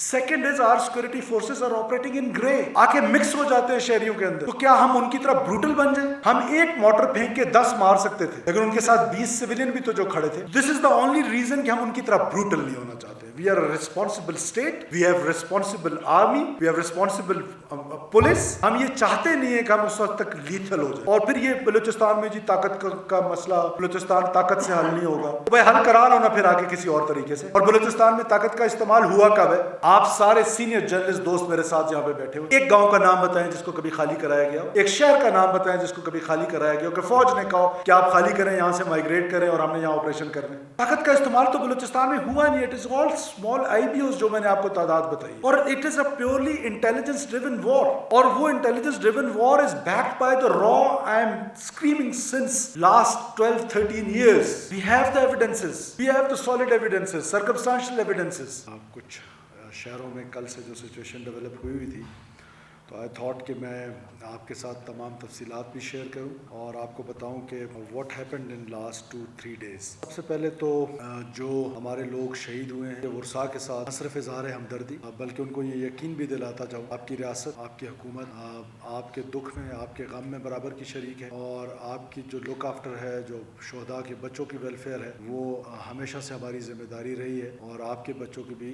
Second is our security forces are operating in grey, आके mix हो जाते हैं शहरियों के अंदर। तो क्या हम उनकी तरह ब्रूटल बन जाए? हम एक मोटर फेंक के 10 मार सकते थे, लेकिन उनके साथ 20 सिविलियन भी तो जो खड़े थे। This is the only reason कि हम उनकी तरह ब्रूटल नहीं होना चाहते। We are a responsible state, we have responsible army, we have responsible police. हम ये चाहते नहीं है कि हम उस वक्त तक लीथल हो जाए। और फिर ये बलूचिस्तान में जी ताकत का मसला, बलूचिस्तान ताकत से हल नहीं होगा, तो भाई हल करा लो ना फिर आगे किसी और तरीके से। और बलूचिस्तान में ताकत का इस्तेमाल हुआ कब है? आप सारे सीनियर जर्नलिस्ट दोस्त मेरे साथ यहाँ पे बैठे हुए, एक गांव का नाम बताएं जिसको कभी खाली कराया गया हो, एक शहर का नाम बताएं जिसको कभी खाली कराया गया हो, कि फौज ने कहा कि आप खाली करें, यहाँ से माइग्रेट करें और हमने यहाँ ऑपरेशन करने। ताकत का इस्तेमाल तो बलूचिस्तान में हुआ नहीं। इट इज ऑल स्मॉल आईबीओस जो मैंने आपको तादाद बताई, और it is a purely intelligence driven war. और वो intelligence driven war is backed by the raw I am screaming since last 12-13 years. We have the evidences, we have the solid evidences, circumstantial evidences. कुछ शहरों में कल से जो situation develop हुई थी, तो आई थॉट कि मैं आपके साथ तमाम तफसीलात भी शेयर करूं और आपको बताऊं कि what happened in last 2-3 days. सबसे पहले तो जो हमारे लोग शहीद हुए हैं वर्सा के साथ सिर्फ इज़हार हमदर्दी, बल्कि उनको ये यकीन भी दिलाता जाऊँ आपकी रियासत, आपकी हुकूमत आपके दुख में, आपके गम में बराबर की शरीक है, और आपकी जो लुक आफ्टर है, जो शोहदा के बच्चों की वेलफेयर है, वो हमेशा से हमारी जिम्मेदारी रही है, और आपके बच्चों की भी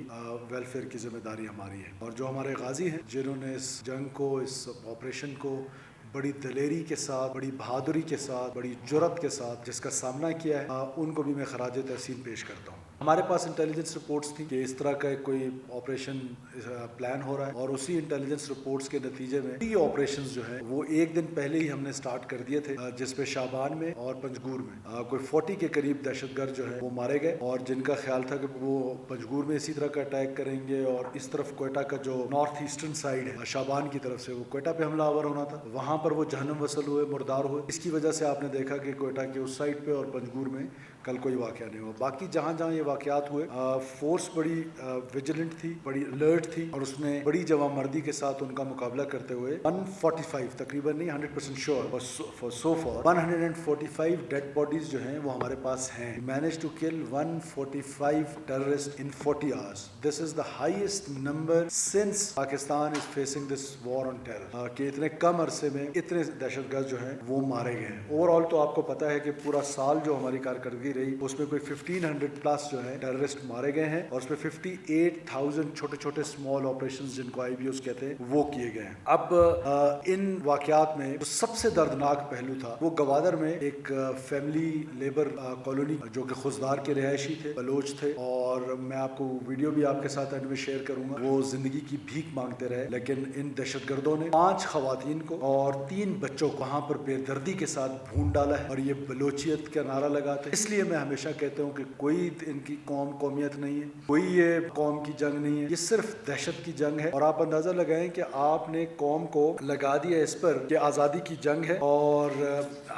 वेलफेयर की जिम्मेदारी हमारी है। और जो हमारे गाजी हैं जिन्होंने इस जंग को, इस ऑपरेशन को बड़ी दलेरी के साथ, बड़ी बहादुरी के साथ, बड़ी जुर्रत के साथ जिसका सामना किया है, उनको भी मैं खराज तहसीन पेश करता हूँ। हमारे पास इंटेलिजेंस रिपोर्ट्स थी कि इस तरह का कोई ऑपरेशन प्लान हो रहा है, और उसी इंटेलिजेंस रिपोर्ट्स के नतीजे में ये ऑपरेशंस जो है वो एक दिन पहले ही हमने स्टार्ट कर दिए थे, जिसपे शाबान में और पंजगूर में कोई 40 के करीब दहशतगर्द जो है वो मारे गए, और जिनका ख्याल था कि वो पंजगूर में इसी तरह का अटैक करेंगे, और इस तरफ कोयटा का जो नॉर्थ ईस्टर्न साइड है शाबान की तरफ से, वो कोयटा पे हमलावर होना था, वहाँ पर वो जहन्नम वसल हुए, मुर्दार हुए। इसकी वजह से आपने देखा कि कोयटा के उस साइड पे और पंजगूर में कल कोई वाक़या नहीं हुआ। बाकी जहाँ जहाँ ये वाक़यात हुए, फोर्स बड़ी विजिलेंट थी, बड़ी अलर्ट थी, और उसने बड़ी जवामर्दी के साथ उनका मुकाबला करते हुए 145 तकरीबन नहीं 100% sure so for 145 dead bodies जो हैं वो हमारे पास हैं। Manage to kill 145 terrorist in 40 hours. This is the highest number since Pakistan is facing this war on terror, कि इतने कम अरसे में इतने दहशतगर्द जो हैं वो मारे गए हैं। ओवरऑल तो आपको पता है कि पूरा साल जो हमारी कारकर्दगी रही, उसमें कोई 1500 प्लस जो है टेररिस्ट मारे गए हैं, और उसमें 58,000 छोटे छोटे स्मॉल ऑपरेशंस जिनको आईबीओस कहते हैं वो किए गए हैं। अब इन वाकयात में जो सबसे दर्दनाक पहलू था वो गवादर में एक फैमिली लेबर कॉलोनी जो कि खुजदार के रिहायशी थे, बलोच थे, और मैं आपको वीडियो भी आपके साथ एंड में शेयर करूंगा। वो जिंदगी की भीख मांगते रहे, लेकिन इन दहशतगर्दों ने 5 खवातीन को और 3 बच्चों को वहां पर बेदर्दी के साथ भून डाला है, और ये बलोचियत का नारा लगाते। इसलिए मैं हमेशा कहता हूँ कि कोई इनकी कौमियत नहीं है, कोई ये कौम की जंग नहीं है, ये सिर्फ दहशत की जंग है। और आप अंदाजा लगाएं कि आपने कौम को लगा दिया इस पर कि आज़ादी की जंग है और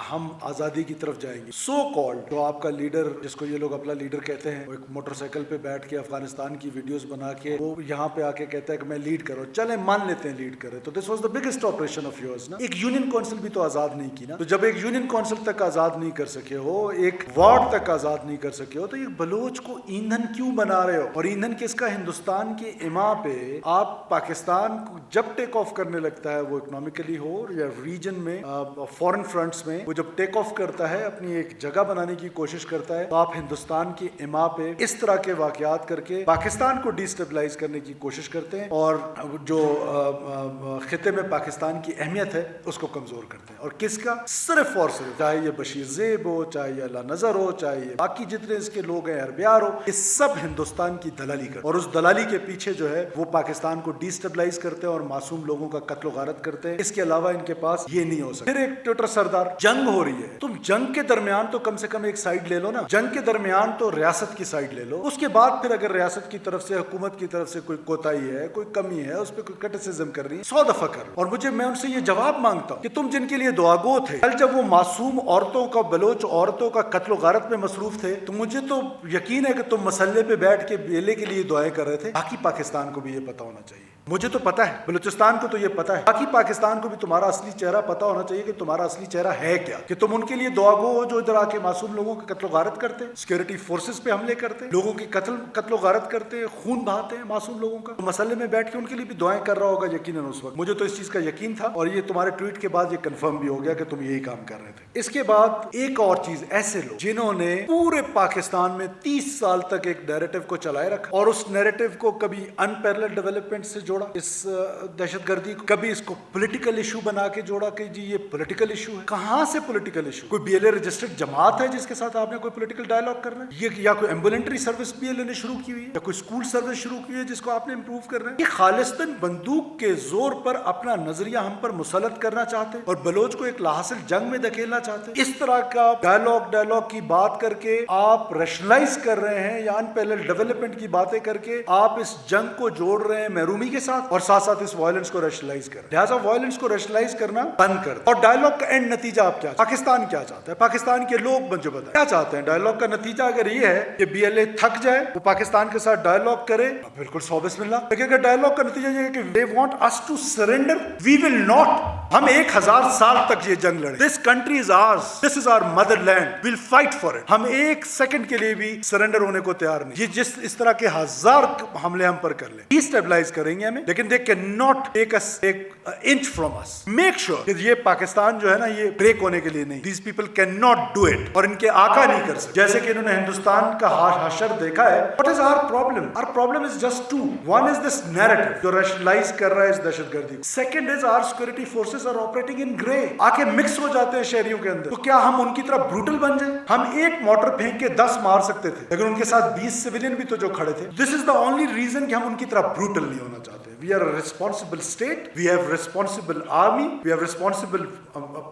हम आज़ादी की तरफ जाएंगे। सो कॉल्ड तो आपका लीडर, जिसको ये लोग अपना लीडर कहते हैं, वो एक मोटरसाइकिल पे बैठ के अफगानिस्तान की वीडियोस बना के वो यहाँ पे आके कहता है कि मैं लीड करो, चले मान लेते हैं लीड करे। तो this was the biggest operation of yours ना। एक यूनियन काउंसिल भी तो आज़ाद नहीं की ना। तो जब एक यूनियन काउंसिल तक आज़ाद नहीं कर सके हो, एक वार्ड तक आज़ाद नहीं कर सके हो, तो ये बलोच को ईंधन क्यों बना रहे हो? और ईंधन किसका? हिंदुस्तान के इमा पे। आप पाकिस्तान को जब टेक ऑफ करने लगता है, वो इकोनॉमिकली हो या रीजन में फॉरेन फ्रंट्स में, वो जब टेक ऑफ करता है, अपनी एक जगह बनाने की कोशिश करता है, तो आप हिंदुस्तान के इमा पे इस तरह के वाकयात करके पाकिस्तान को डिस्टेबलाइज करने की कोशिश करते हैं, और जो खिते में पाकिस्तान की अहमियत है उसको कमजोर करते हैं। और किसका? सिर्फ और सिर्फ, चाहे ये बशीर ज़ेब हो, चाहे ये अल्लाह नजर हो, चाहे ये बाकी जितने इसके लोग हैं अरबियार हो, ये सब हिंदुस्तान की दलाली करते हैं, और उस दलाली के पीछे जो है वो पाकिस्तान को डिस्टेबलाइज करते हैं और मासूम लोगों का कत्ल गारत करते हैं। इसके अलावा इनके पास ये नहीं हो सकता। फिर एक ट्विटर सरदार, जंग हो रही है, तुम जंग के दरमियान तो कम से कम एक साइड ले लो ना। जंग के दरमियान तो रियासत की साइड ले लो, उसके बाद फिर अगर रियासत की तरफ से, हुकूमत की तरफ से कोई कोताही है, कोई कमी है, उस पर कोई क्रिटिसिज्म कर रही है, 100 दफा कर। और मैं उनसे ये जवाब मांगता हूँ कि तुम जिनके लिए दुआगो थे, कल जब वो मासूम औरतों का, बलोच औरतों का कत्ल गारत में मसरूफ थे, तो मुझे तो यकीन है कि तुम मसल्ले पे बैठ के बेले के लिए दुआएं कर रहे थे। बाकी पाकिस्तान को भी ये पता होना चाहिए। मुझे तो पता है, बलूचिस्तान को तो ये पता है, बाकी पाकिस्तान को भी तुम्हारा असली चेहरा पता होना चाहिए कि तुम्हारा असली चेहरा है क्या, कि तुम उनके लिए दुआगो हो जो इधर आके मासूम लोगों के कत्लो गारत करते हैं, सिक्योरिटी फोर्सेस पे हमले करते हैं, लोगों की कत्लो गारत करते हैं, खून बहाते हैं मासूम लोगों का। तो मसले में बैठ के उनके लिए भी दुआएं कर रहा होगा यकीनन उस वक्त। मुझे तो इस चीज का यकीन था और ये तुम्हारे ट्वीट के बाद ये कंफर्म भी हो गया कि तुम यही काम कर रहे थे। इसके बाद एक और चीज, ऐसे लोग जिन्होंने पूरे पाकिस्तान में 30 साल तक एक नैरेटिव को चलाए रखा और उस नैरेटिव को कभी अनपैरेलल डेवलपमेंट से जोड़ा, इस दहशतगर्दी को कभी इसको पॉलिटिकल इशू बना के जोड़ा कि जी ये पॉलिटिकल इशू है। कहां से पॉलिटिकल इशू? कोई बीएलए रजिस्टर्ड जमात है जिसके साथ आपने कोई पॉलिटिकल डायलॉग करना है? ये या कोई एम्बुलेंटरी सर्विस बीएलए ने शुरू की हुई है या कोई स्कूल सर्विस शुरू की है जिसको आपने इंप्रूव करना है? ये खालिस्तन बंदूक के जोर पर अपना नजरिया हम पर मुसलत करना चाहते और बलोच को एक लासिल जंग में धकेलना चाहते। इस तरह का डायलॉग की बात करके आप रैशनलाइज कर रहे हैं या अनपैरेलल डेवलपमेंट की बातें करके आप इस जंग को जोड़ रहे हैं महरूमी के साथ और साथ साथ इस वायलेंस को रैशनलाइज कर। लिहाजा वायलेंस को रैशनलाइज करना बंद कर। और डायलॉग का एंड नतीजा आप क्या, पाकिस्तान क्या चाहता है, पाकिस्तान के लोग मुझे बताएं क्या चाहते हैं? डायलॉग का नतीजा अगर ये है कि बीएलए थक जाए वो पाकिस्तान के साथ डायलॉग करे, बिल्कुल 100 मिला। लेकिन अगर डायलॉग का नतीजा ये है कि they want us to surrender, we will not. हम 1000 साल तक ये जंग लड़े। This country is ours, this is our motherland, will fight for it. हम एक सेकंड के लिए भी सरेंडर होने को तैयार नहीं। ये जिस इस तरह के 1000 हमले हम पर कर ले, डिस्टेबलाइज करेंगे हमें, लेकिन they can not take us एक inch from us. Make sure कि ये पाकिस्तान जो है ना ये ब्रेक होने के लिए नहीं। These people can not do it और इनके आका नहीं कर सकते। जैसे कि इन्होंने हिंदुस्तान का हाशर देखा है। What is our problem? Our problem is just two. One is this narrative जो रैशनलाइज कर रहा है इस दहशतगर्दी। Second is our security forces are operating in grey. आके मिक्स हो जाते हैं शहरियों के अंदर। तो क्या हम उनकी तरह ब्रूटल बन जाए? हम एक मोटर फेंक के 10 मार सकते थे, लेकिन उनके साथ 20 सिविलियन भी तो जो खड़े थे। This is the only reason कि हम उनकी तरह ब्रूटल नहीं होना चाहते। We are a responsible state, we have responsible army, we have responsible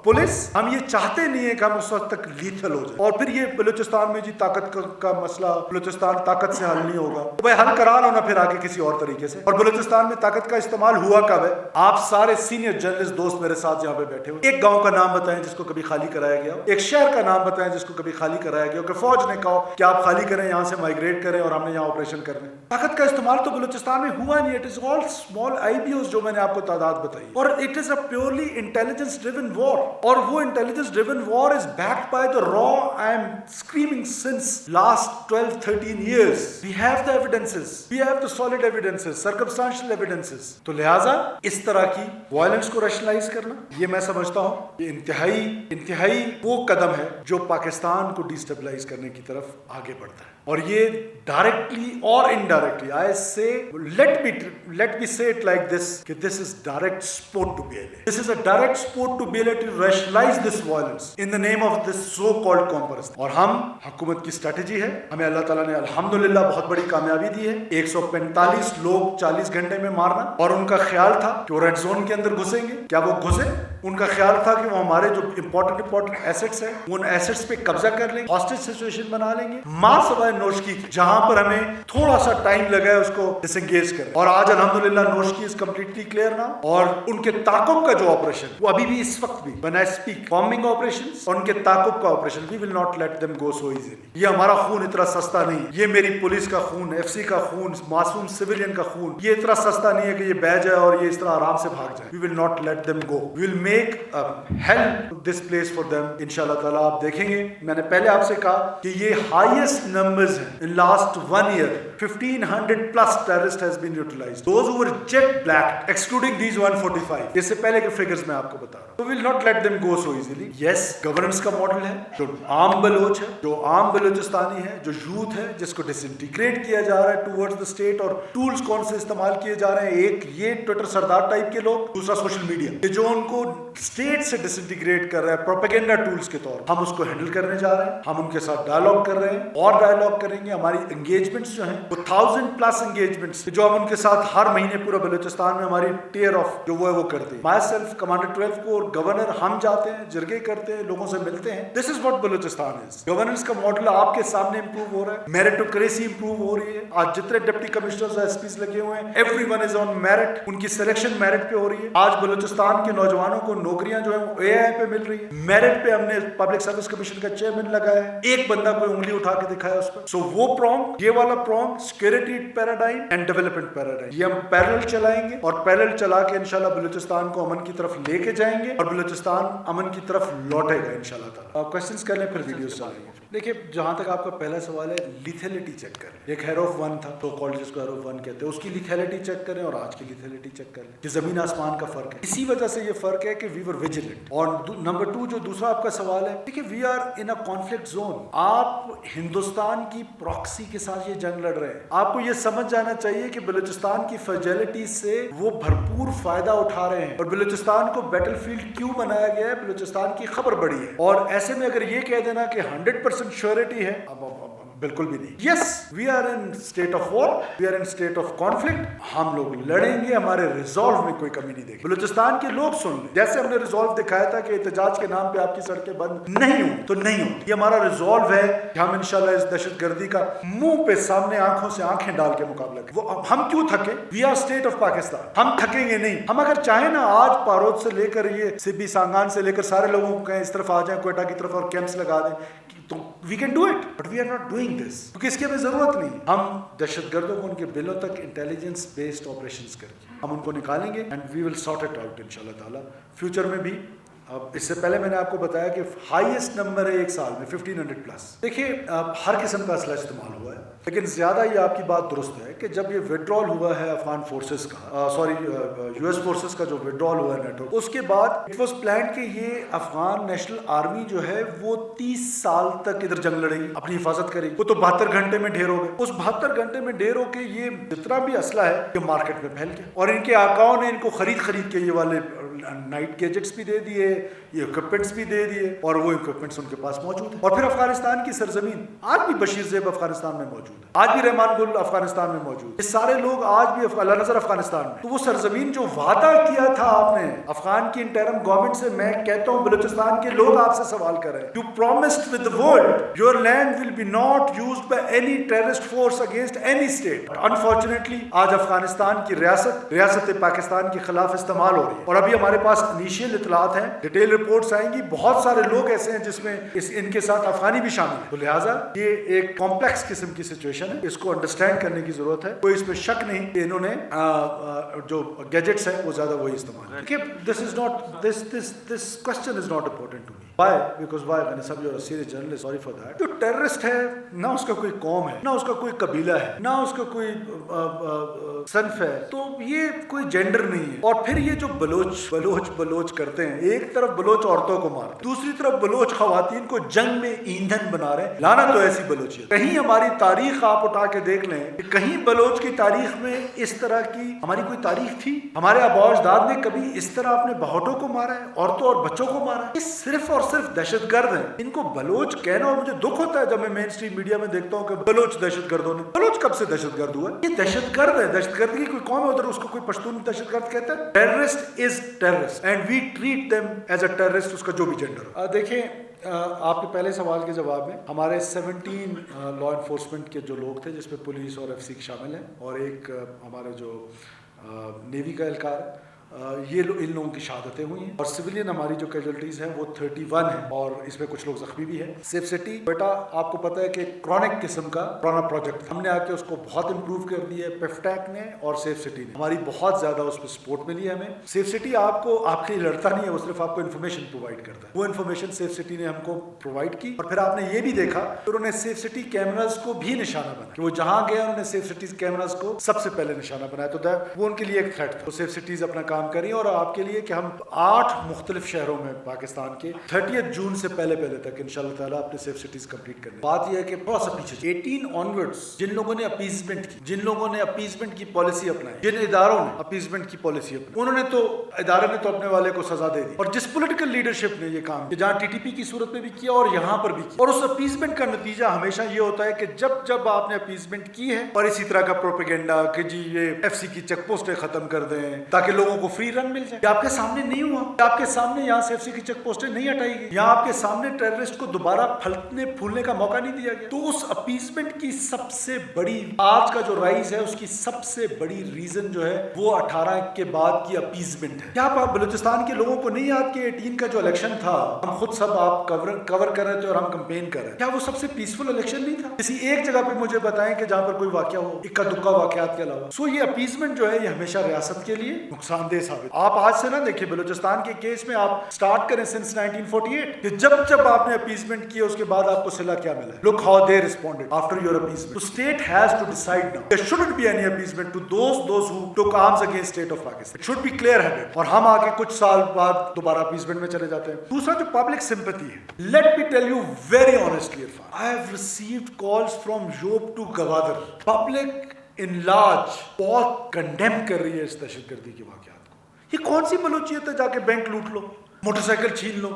police. हम ये चाहते नहीं है कि हम उस वक्त तक लीथल हो जाए। और फिर ये बलूचिस्तान में जी ताकत का मसला, बलूचिस्तान ताकत से हल नहीं होगा। तो भाई हल करा लो ना फिर आगे किसी और तरीके से। और बलूचिस्तान में ताकत का इस्तेमाल हुआ कब है? आप सारे सीनियर जर्नलिस्ट दोस्त मेरे साथ यहाँ पे बैठे हुए, एक गांव का नाम बताएं जिसको कभी खाली कराया गया, एक शहर का नाम बताएं जिसको कभी खाली कराया गया, कि फौज ने कहा कि आप खाली करें, यहाँ से माइग्रेट करें और हमने यहाँ ऑपरेशन करने। ताकत का इस्तेमाल तो बलूचिस्तान में हुआ नहीं। इट इज ऑल स्मॉल आईबीओस जो मैंने आपको तादाद बताई। और it is a purely intelligence driven war. और वो intelligence driven war is backed by the raw, I am screaming since last 12-13 years. We have the evidences. We have the solid evidences, circumstantial evidences. तो लिहाजा इस तरह की violence को rationalise करना, ये मैं समझता हूँ ये इंतहाई वो कदम है जो पाकिस्तान को डिस्टेबलाइज करने की तरफ आगे बढ़ता है। और ये डायरेक्टली और इनडायरेक्टली, आई से let me say it like this, कि this is direct support to BLA. This is a direct support to BLA to rationalize this violence in the name of this so called comparison. और हम हुकूमत की strategy है, हमें अल्लाह ताला ने अल्हम्दुलिल्लाह बहुत बड़ी कामयाबी दी है। 145 लोग 40 घंटे में मारना। और उनका ख्याल था कि वो रेड जोन के अंदर घुसेंगे। क्या वो घुसे? उनका ख्याल था कि वो हमारे जो इंपॉर्टेंट एसेट्स हैं उन एसेट्स पे कब्जा कर लेंगे, हॉस्टेज सिचुएशन बना लेंगे। मां सवाए नोशकी जहां पर हमें थोड़ा सा टाइम लगा है उसको डिसएंगेज करें। और आज अल्हम्दुलिल्लाह नोशकी इज कंप्लीटली क्लियर ना। और उनके ताकुब का जो ऑपरेशन वो अभी भी इस वक्त भी when I speak bombing operations और उनके ताकुब का operation, we will not let them go so easily. ये हमारा खून इतना सस्ता नहीं, ये मेरी पुलिस का खून, एफसी का खून, मासूम सिविलियन का खून, ये इतना सस्ता नहीं है कि ये बह जाए और ये इस तरह आराम से भाग जाए। We will not let them go, we will make hell this place for them इंशाल्लाह ताला। आप देखेंगे, मैंने पहले आपसे कहा कि ये हाईएस्ट नंबर्स हैं in last 1 year। 1500 plus terrorists has been utilized, those who were jet blacked excluding these 145। इससे पहले के फिगर्स मैं आपको बता रहा हूं। We will not let them go so easily। yes, governance का मॉडल है जो आम बलोच है, जो आम बलोचिस्तानी है, जो यूथ है, जिसको डिसइंटीग्रेट किया जा रहा है टुवर्ड्स द स्टेट। और टूल्स कौन से इस्तेमाल किए जा रहे हैं? एक ये ट्विटर सरदार टाइप के लोग, दूसरा सोशल मीडिया जो उनको स्टेट से डिसइंटीग्रेट कर रहा है प्रोपेगेंडा टूल्स के तौर। हम उसको हैंडल करने जा रहे हैं, हम उनके साथ डायलॉग कर रहे हैं और डायलॉग करेंगे। हमारी एंगेजमेंट्स जो हैं वो 1000+ एंगेजमेंट्स जो हम उनके साथ हर महीने पूरा बलूचिस्तान में हमारी टेयर ऑफ जो वो है वो करते हैं। माई सेल्फ कमांडर 12 को और गवर्नर हम जाते हैं, जिरगे करते हैं, लोगों से मिलते हैं। This is what Balochistan is. Governance का मॉडल आपके सामने इंप्रूव हो रहा है, मेरिटोक्रेसी इंप्रूव हो रही है। आज जितने डिप्टी कमिश्नर्स एसपीज लगे हुए हैं, एवरीवन इज ऑन मेरिट, उनकी सिलेक्शन मेरिट पे हो रही है। आज बलूचिस्तान के नौजवानों को नौकरियां जो है एआई पे मिल रही है। मेरिट पे हमने पब्लिक सर्विस कमीशन का चेयरमैन लगाया है, एक बंदा कोई उंगली उठा के दिखाया उस पर। सो वो प्रॉम्प्ट, ये वाला prompt security paradigm and development paradigm, ये हम पैरेलल चलाएंगे और पैरेलल चला के इंशाल्लाह बलूचिस्तान को अमन की तरफ लेके जाएंगे और बलूचिस्तान अमन की तरफ लौटेगा इंशाल्लाह ताला। क्वेश्चंस कर लें फिर वीडियोस चलाएंगे। देखिए, जहां तक आपका पहला सवाल है, लिथेलिटी चेक करें। एक हेरोफ 1 था तो कॉल्ड जिसको हेरोफ 1 कहते हैं, उसकी लिथेलिटी चेक करें और आज की लिथेलिटी चेक करें। ये जमीन आसमान का फर्क है, इसी वजह से ये फर्क है कि वी वर विजिलेंट। और नंबर 2 जो दूसरा आपका सवाल है, देखिए we are in a conflict zone. आप हिंदुस्तान की प्रॉक्सी के साथ ये जंग लड़ रहे हैं। आपको ये समझ जाना चाहिए कि बलूचिस्तान की फ्रेजिलिटी से वो भरपूर फायदा उठा रहे हैं और बलूचिस्तान को बैटलफील्ड क्यों बनाया गया है, बलूचिस्तान की खबर बड़ी है। और ऐसे में अगर ये कह देना कि 100% श्योरिटी है, अब बिल्कुल भी नहीं। Yes, we are in state of war, we are in state of conflict. हम लोग लड़ेंगे, हमारे रिजॉल्व में कोई कमी नहीं देगी। बलूचिस्तान के लोग सुन लें, जैसे हमने रिजॉल्व दिखाया था कि एहतजाज के नाम पे आपकी सड़कें बंद नहीं हो तो नहीं हो, ये हमारा रिजॉल्व है कि हम इंशाल्लाह इस दहशतगर्दी का मुंह पे सामने आंखों से आंखें डाल के मुकाबला करें। वो हम क्यों थके? We are state of Pakistan, हम थकेंगे नहीं। हम अगर चाहे ना आज पारोद से लेकर ये सिब्बी सांगान से लेकर सारे लोगों को कहें इस तरफ आ जाए क्वेटा की तरफ और कैंप्स लगा दें, तो we can do it, but we are not doing this, क्योंकि इसकी हमें जरूरत नहीं। हम दहशतगर्दों को उनके बिलों तक इंटेलिजेंस बेस्ड ऑपरेशंस करके हम उनको निकालेंगे and we will sort it out इंशाल्लाह ताला फ्यूचर में भी। अब इससे पहले मैंने आपको बताया कि हाईएस्ट नंबर है एक साल में 1500 प्लस। देखिए, हर किस्म का असला इस्तेमाल हुआ है, लेकिन ज्यादा ये आपकी बात दुरुस्त है कि जब ये विड्रॉल हुआ है अफगान फोर्सेस का, यूएस फोर्सेस का जो विड्रॉल हुआ है नेटो, उसके बाद इट वाज प्लान कि ये अफगान नेशनल आर्मी जो है वो 30 साल तक इधर जंग लड़ेगी, अपनी हिफाजत करेगी। वो तो 72 घंटे में ढेर हो गए। उस 72 घंटे में ढेर होके ये जितना भी असला है ये मार्केट में फैल गया और इनके आकाओं ने इनको खरीद के ये वाले नाइट गैजेट्स भी दे दिए, ये इक्विपमेंट्स भी दे दिए और वो इक्विपमेंट्स उनके पास मौजूद है। और फिर अफगानिस्तान की सरजमीन, आज भी बशीर ज़ेब अफगानिस्तान में मौजूद है, आज भी रहमान गुल अफगानिस्तान में मौजूद है, ये सारे लोग आज भी अल्लाह नजर अफगानिस्तान में। तो वो सरजमीन जो वादा किया था आपने अफगान की इंटरिम गवर्नमेंट से, मैं कहता हूँ बलूचिस्तान के लोग आपसे सवाल कर रहे हैं, you promised with the world your land will be not used by any terrorist force against any state. Unfortunately आज अफगानिस्तान की रियासत पाकिस्तान के खिलाफ इस्तेमाल हो रही है और अभी हमारे पास इनिशियल इतलात हैं, डिटेल रिपोर्ट्स आएंगी, बहुत सारे लोग ऐसे हैं जिसमें इनके साथ अफगानी भी शामिल है। तो लिहाजा ये एक कॉम्प्लेक्स किस्म की सिचुएशन है, इसको अंडरस्टैंड करने की जरूरत है। कोई इसमें शक नहीं कि इन्होंने जो गैजेट्स हैं वो ज्यादा वही इस्तेमाल है। This question is not important to me. Why? Because why? मैंने सब you're a serious journalist, sorry for that. जो टेररिस्ट है ना उसका कोई कौम है, ना उसका कोई कबीला है, ना उसका कोई सनफ है, तो ये कोई जेंडर नहीं है। और फिर ये जो बलोच करते हैं, एक तरफ बलोच औरतों को मारते हैं, दूसरी तरफ बलोच खवातीन को जंग में ईंधन बना रहे हैं। लाना तो ऐसी बलोचियत। कहीं हमारी तारीख आप उठा के देख लें कि कहीं बलोच की तारीख में इस तरह की हमारी कोई तारीख थी? हमारे आबा अजदाद ने कभी इस तरह अपने बहुटों को मारा है, औरतों और बच्चों को मारा है? ये सिर्फ और सिर्फ दहशतगर्द हैं। इनको बलोच कहना, और मुझे दुख होता है जब मैं मेन स्ट्रीम मीडिया में देखता हूँ कि बलोच दहशतगर्दों ने। बलोच कब से दहशतगर्द हुआ? ये दहशतगर्द है, दहशतगर्द की कोई कौम है उधर, उसको कोई पश्तून दहशतगर्द कहता है? Terrorist is terrorist and we treat them as a terrorist, उसका जो भी जेंडर। देखिए, आपके पहले सवाल के जवाब में हमारे 17 लॉ इन्फोर्समेंट के जो लोग थे, जिसमें पुलिस और एफसी शामिल हैं और एक हमारे जो नेवी का एहलकार है, ये इन लोगों की शहादतें हुई हैं और सिविलियन हमारी जो कैजुअलिटीज हैं वो 31 है और इसमें कुछ लोग जख्मी भी हैं। सेफ सिटी बेटा आपको पता है कि क्रॉनिक किस्म का पुराना प्रोजेक्ट, हमने आके उसको बहुत इंप्रूव कर दिया है पेफ्टैक ने और सेफ सिटी ने। हमारी बहुत ज्यादा उसमें सपोर्ट मिली है हमें। सेफ सिटी आपको आपके लिए लड़ता नहीं है, वो सिर्फ आपको इन्फॉर्मेशन प्रोवाइड करता है। वो इन्फॉर्मेशन सेफ सिटी ने हमको प्रोवाइड की और फिर आपने ये भी देखा कि उन्होंने सेफ सिटी कैमराज को भी निशाना बनाया कि वो जहां गए उन्होंने सेफ सिटी कैमराज को सबसे पहले निशाना बनाया, तो वो उनके लिए एक थ्रेट था। तो सेफ सिटीज अपना काम करी और आपके लिए कि हम 8 मुख्तलिफ शहरों में पाकिस्तान के 30 जून से पहले तक इंशाल्लाह ताला अपने सेफ सिटीज कंप्लीट करने। बात यह है कि थोड़ा सा पीछे 18 ऑनवर्ड्स जिन लोगों ने अपीजमेंट की, जिन लोगों ने अपीजमेंट की पॉलिसी अपनाई, जिन इदारों ने अपीजमेंट की पॉलिसी अपनाई, उन्होंने तो इदारे ने तो अपने वाले को सजा दे दी। और जिस पॉलिटिकल लीडरशिप ने ये काम किया, जहां टीटीपी की सूरत में भी किया और यहां पर भी किया, और उस अपीजमेंट का नतीजा हमेशा ये होता है कि जब आपने अपीजमेंट की है और इसी तरह का प्रोपेगेंडा कि जी ये एफसी की चेक पोस्टें खत्म कर दें ताकि लोगों को फ्री रन मिल जाए। आपके सामने नहीं हुआ, आपके सामने यहाँ से एफसी की चेक पोस्टें नहीं हटाई गई, यहाँ आपके सामने टेररिस्ट को दोबारा फलने फूलने का मौका नहीं दिया गया। तो उस अपीसमेंट की सबसे बड़ी आज का जो राइज है उसकी सबसे बड़ी रीजन जो है वो 18 के बाद की अपीसमेंट है। क्या आप बलूचिस्तान के लोगों को नहीं याद कि 18 का जो इलेक्शन था, हम खुद सब आप कवर कर रहे थे और हम कंपेन कर रहे थे, क्या वो सबसे पीसफुल इलेक्शन नहीं था? किसी एक जगह पे मुझे बताएं कि जहां पर कोई वाकया हो, इक्का दुक्का वाकयात के अलावा। सो ये अपीसमेंट जो है ये हमेशा रियासत के लिए नुकसानदेह साबित। आप आज से ना देखिए, बलूचिस्तान के केस में आप स्टार्ट करें सिंस 1948 कि जब जब आपने अपीसमेंट किया उसके बाद आपको सिला क्या मिला। Look how they responded after your appeasement. The state has to decide now. There shouldn't be any appeasement to those who took arms against state of Pakistan. It should be clear-headed. और हम आके कुछ साल बाद दोबारा appeasement में चले जाते हैं। दूसरा जो public sympathy है, let me tell you very honestly, Irfan, I have received calls from Job to Gwadar. Public in large बहुत condemn कर रही है इस दहशतगर्दी के वाक़यात को। ये कौन सी बलूचियत है जाके बैंक लूट लो, मोटरसाइकिल छीन लो,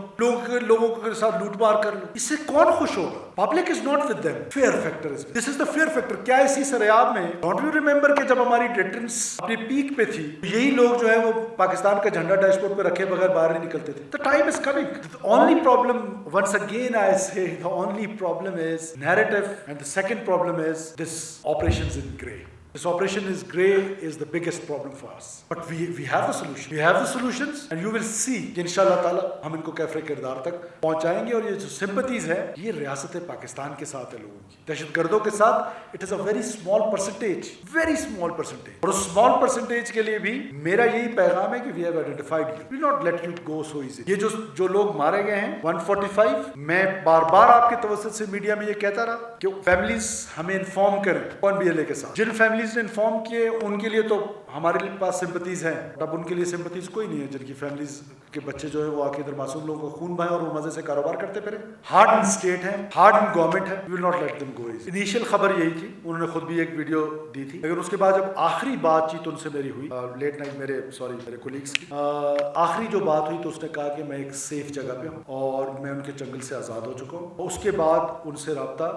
लोगों के साथ लूटमार कर लो, इससे कौन खुश होगा? Public is not with them. Fair factor is this is the fair factor. क्या इसी सरेआब में डोंट यू रिमेंबर कि जब हमारी डेटेंस अपनी पीक पे थी, यही लोग जो है वो पाकिस्तान का झंडा डैशबोर्ड पे रखे बगैर बाहर नहीं निकलते थे। The time is coming. The only problem, once again I say, the only problem is narrative and the second problem is this operations in grey. This operation is grey is the biggest problem for us. But we have the solution. We have the solutions and you will see कि इंशाल्लाह ताला हम इनको कैफरे किरदार तक पहुंचाएंगे। और ये जो सिंपैथीज है ये रियासत पाकिस्तान के साथ है लोगों की, दहशतगर्दों के साथ। It is a very small percentage, very small percentage. और उस स्मॉल परसेंटेज के लिए भी मेरा यही पैगाम है कि we have identified you, we not let you go so easy. ये जो लोग मारे गए हैं 145, मैं बार बार आपके तवज्जुह से मीडिया में ये कहता रहा कि फैमिलीज हमें इन्फॉर्म करें कौन BLA के साथ। जिन फैमिलीज ने इन्फॉर्म किए उनके लिए तो हमारे पास सिंपैथीज हैं, अब उनके लिए सिंपैथीज कोई नहीं है जिनकी फैमिलीज के बच्चे जो है वो आके इधर मासूम लोगों को खून बहाए और वो मजे से कारोबार करते फिरे। हार्ड इन स्टेट है, हार्ड इन गवर्नमेंट है, we will not let them go easy. Initial खबर यही थी, उन्होंने खुद भी एक वीडियो दी थी, लेकिन उसके बाद जब आखिरी बातचीत उनसे मेरी हुई लेट नाइट, मेरे कोलीग्स की आखिरी जो बात हुई तो उसने कहा कि मैं एक सेफ जगह पे हूँ और मैं उनके जंगल से आज़ाद हो चुका हूँ। उसके बाद उनसे रब्ता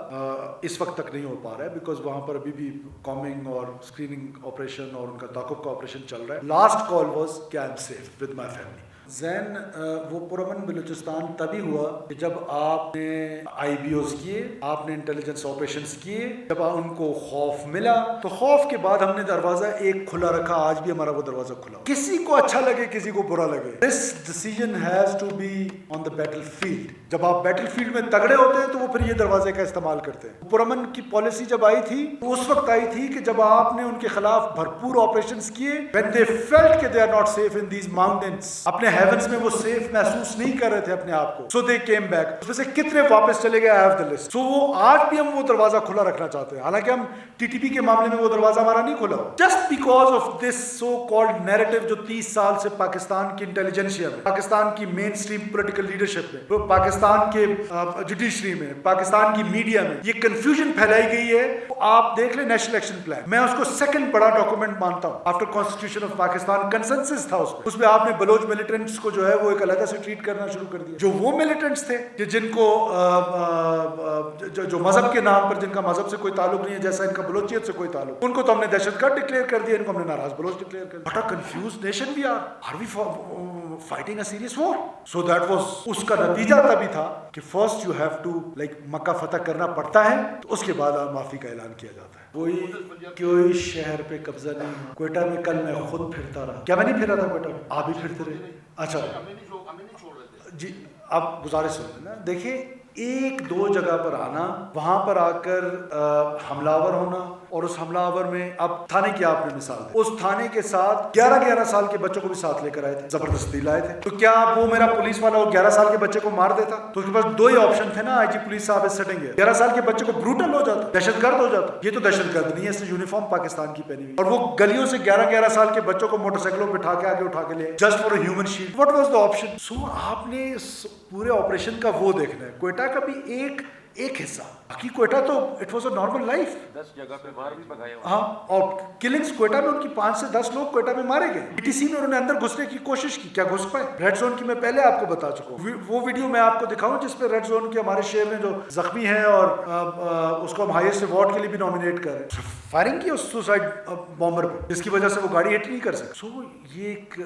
इस वक्त तक नहीं हो पा रहा है बिकॉज वहाँ पर अभी भी कॉमिंग और स्क्रीनिंग ऑपरेशन और उनका ताकुब का ऑपरेशन चल रहा है। लास्ट कॉल वाज कि I am safe with my family. Jain वो पुरअमन बलूचिस्तान तभी हुआ कि जब आपने IBOs किए, आपने इंटेलिजेंस ऑपरेशंस किए, जब उनको खौफ मिला तो खौफ के बाद हमने दरवाजा एक खुला रखा। आज भी हमारा वो दरवाजा खुला। किसी को अच्छा लगे किसी को बुरा लगे, this decision has to be on the battlefield. जब आप बैटलफील्ड में तगड़े होते हैं तो वो फिर ये दरवाजे का इस्तेमाल करते हैं। पुरअमन की पॉलिसी जब आई थी तो उस वक्त आई थी कि जब आपने उनके खिलाफ भरपूर ऑपरेशंस किए, व्हेन दे फेल्ट कि they are not safe in these mountains, अपने हेवंस में वो सेफ महसूस नहीं कर रहे थे अपने आप को, सो दे केम बैक। उसमें से कितने वापस चले गए, आई हैव द लिस्ट। सो वो आज भी हम वो दरवाजा खुला रखना चाहते हैं, हालांकि हम TTP के मामले में वो दरवाजा हमारा नहीं खुला, just because of this so called narrative जो 30 साल से पाकिस्तान की इंटेलिजेंसिया में, पाकिस्तान की मेन स्ट्रीम पॉलिटिकल लीडरशिप में, पाकिस्तान के जुडिशरी में, पाकिस्तान की मीडिया में ये कंफ्यूजन फैलाई गई है। तो आप देख ले नेशनल एक्शन प्लान, मैं उसको सेकंड बड़ा डॉक्यूमेंट मानता हूँ after constitution of Pakistan. Consensus था उसमें आपने बलोच मिलिटेंट्स को जो है वो एक अलग से ट्रीट करना शुरू कर दिया। जो वो मिलिटेंट्स थे कि जिनको जो मजहब के नाम पर, जिनका मजहब से कोई ताल्लुक नहीं है, जैसा इनका बलोचियत से कोई ताल्लुक, उनको तो हमने दहशतगर्द डिक्लेयर कर दिया, इनको हमने नाराज बलोच डिक्लेयर कर दिया। What a confused nation we are we fighting a serious war? So that was, उसका नतीजा तभी था कि first you have to like Mecca फतह करना पड़ता है, तो उसके बाद माफी का ऐलान किया जाता है। कोई शहर पे कब्जा नहीं। क्वेटा में कल मैं खुद फिरता रहा। क्या मैं नहीं फिरा था क्वेटा में? आप भी फिरते रहे। अच्छा जी, आप गुजारिश सुन ना, देखिए 1-2 जगह पर आना, वहां पर आकर हमलावर होना, और उस हमलावर में अब थाने की आपने मिसाल दी, उस थाने के साथ 11-11 साल के बच्चों को भी साथ लेकर आए थे, जबरदस्ती लाए थे। तो क्या वो मेरा पुलिस वाला वो 11 साल के बच्चे को मार देता? तो उसके पास 2 ही ऑप्शन थे ना, IG पुलिस साहब सटेंगे, 11 साल के बच्चे को ब्रूटल हो जाता, दहशतगर्द हो जाता। ये तो दहशतगर्द नहीं है, इसने यूनिफॉर्म पाकिस्तान की पहनी हुई, और वो गलियों से 11-11 साल के बच्चों को मोटरसाइकिलों पे उठा के आगे उठा के ले, just for a human shield. What was the option? So आपने पूरे ऑपरेशन का वो देखना है। क्वेटा का भी एक ایک حصہ, باقی کوئٹہ تو it was a normal life. 10 جگہ پہ مار بھی بگائے. ہاں, اور کلنگز کوئٹہ میں ان کی 5 سے 10 لوگ کوئٹہ میں مارے گئے. پی ٹی سی میں انہوں نے اندر گھسنے کی کوشش کی, کیا گھس پائے؟ ریڈ زون کی میں پہلے آپ کو بتا چکا ہوں, وہ ویڈیو میں آپ کو دکھاؤں جس پہ ریڈ زون کے ہمارے شہر میں جو زخمی ہیں اور اس کو ہم ہائیسٹ ایوارڈ کے لیے بھی نامینیٹ کر رہے ہیں, فائرنگ کی اس سوسائڈ بامبر پہ, جس کی وجہ سے وہ گاڑی ہٹ نہیں کر سکتے. سو یہ ایک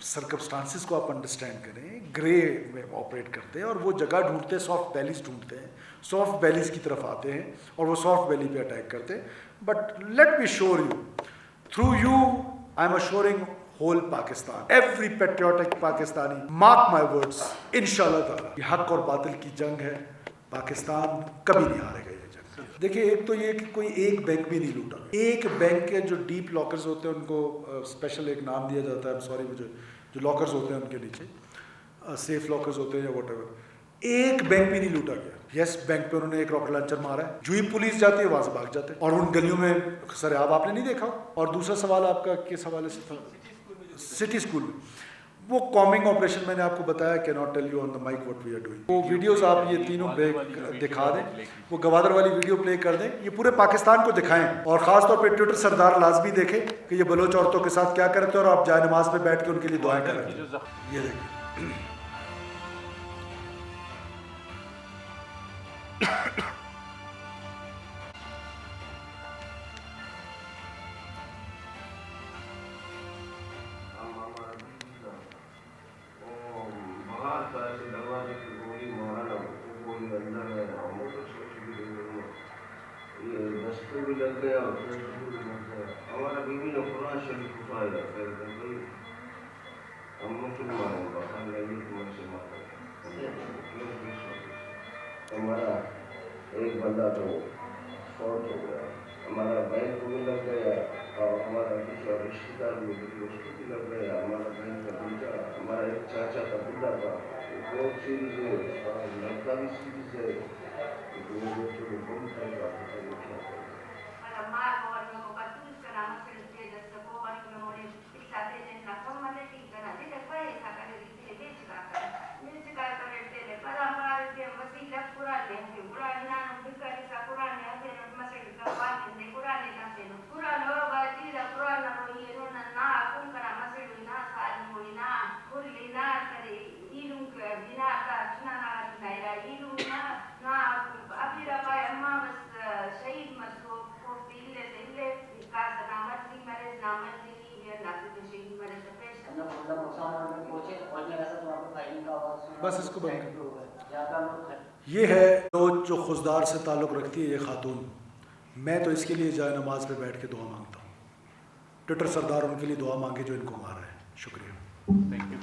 سرکمسٹانسز کو آپ انڈرسٹینڈ کریں, گرے میں آپریٹ کرتے ہیں اور وہ جگہ ڈھونڈتے ہیں, سافٹ ویلیز ڈھونڈتے ہیں, سافٹ ویلیز کی طرف آتے ہیں اور وہ سافٹ ویلی پہ اٹیک کرتے ہیں. But let me sure you, through you I am assuring whole Pakistan, every patriotic Pakistani, mark my words, انشاءاللہ تعالیٰ یہ حق اور باطل کی جنگ ہے, پاکستان کبھی نہیں ہارے گا یہ جنگ. دیکھیں, ایک تو یہ کہ کوئی ایک بینک بھی نہیں لوٹا, ایک بینک کے جو ڈیپ لاکرز ہوتے ہیں ان کو اسپیشل ایک نام دیا جاتا ہے, سوری مجھے, جو لاکرز ہوتے ہیں ان کے نیچے سیف لاکرز ہوتے ہیں یا واٹ ایور, ایک بینک بھی نہیں لوٹا گیا. یس, بینک پہ انہوں نے ایک راکٹ لانچر مارا ہے, جو ہی پولیس جاتی ہے وہاں سے بھاگ جاتے ہیں, اور ان گلیوں میں سریاب آپ نے نہیں دیکھا. اور دوسرا سوال آپ کا کس حوالے سے تھا؟ سٹی اسکول میں وہ کامنگ آپریشن میں نے آپ کو بتایا, کی not tell you on the mic what we are doing. وہ ویڈیوز آپ یہ تینوں دکھا دیں, وہ گوادر والی ویڈیو پلے کر دیں, یہ پورے پاکستان کو دکھائیں, اور خاص طور پہ ٹویٹر سردار لازمی دیکھیں کہ یہ بلوچ عورتوں کے ساتھ کیا کرتے ہیں, اور آپ جائے نماز پہ بیٹھ کے ان کے لیے دعائیں کریں. یہ دیکھیں. ہمارا بیوی نے قرآن شریف اٹھایا, ہم مسلمان ہیں, بخار نہیں تمہیں سے ہمارا ایک بندہ تو فوت ہو گیا, ہمارا بینک بھی لگ گیا, اور ہمارا دوسرا رشتے دار بھی اس کو بھی لگ گیا. ہمارا بینک کا دوسرا, ہمارا ایک چاچا کا بڈا تھا, بہت سیریز ہے, لڑکا بھی سیریز ہے. بس اس کو بند کر. یہ ہے جو خضدار سے تعلق رکھتی ہے یہ خاتون, میں تو اس کے لیے جائے نماز پہ بیٹھ کے دعا مانگتا ہوں. ٹویٹر سردار ان کے لیے دعا مانگے جو ان کو مار رہے ہیں. شکریہ. Thank you.